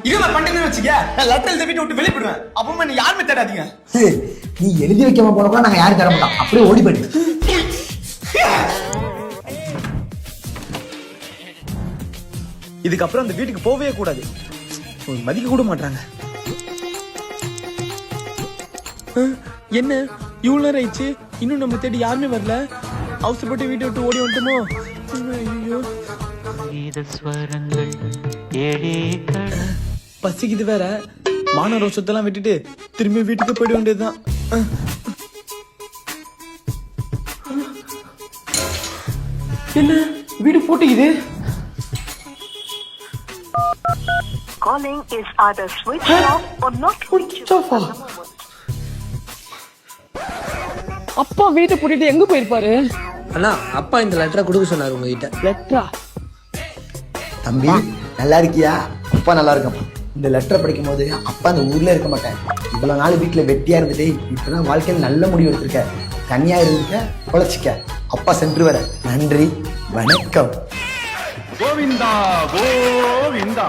இதை பண்ணிட்டு வச்சுக்க, நான் லெட்டர் எழுதி வீட்டை விட்டு வெளியே போடுவேன். அப்புறமா நீ யாருமே தேடாதீங்க. நீ எழுதி வைக்காம போனப்ப நாங்க யாரும் தர மாட்டோம், அப்படியே ஓடி போயிடு. இதுக்கப்புறம் அந்த வீட்டுக்கு போவே கூடாது. மதிக்க கூட மாட்டாங்க. என்ன இவ்வளவு நேரம் ஆயிடுச்சு, இன்னும் நம்ம தேடி யாருமே வரல. அவசரப்பட்டு வீட்டை விட்டு ஓடி வந்துட்டோமோ? ஐயோ, பசிக்குது வேற. மான ரோஷத்தெல்லாம் விட்டுட்டு திரும்பி வீட்டுக்கு போயிட வேண்டியதுதான். என்ன வீடு போட்டுக்குது? Calling is either switched off or not reachable. அப்பா வீட்டை பூட்டிட்டு எங்க போயிருப்பாரு? அண்ணா, அப்பா இந்த லெட்டரை கொடுக்க சொன்னாரு உங்ககிட்ட. லெட்டரா? தம்பி நல்லா இருக்கியா? அப்பா நல்லா இருக்கும். இந்த லெட்டரை படிக்கும் போது அப்பா அந்த ஊர்ல இருக்க மாட்டேன். இவ்வளவு நாள் வீட்டுல வெட்டியா இருந்துட்டு இப்பதான் வாழ்க்கையில் நல்ல முடிவு எடுத்திருக்க. தனியா இருக்க, பொழைச்சிக்க. அப்பா சென்று வர. நன்றி, வணக்கம். கோவிந்தா கோவிந்தா.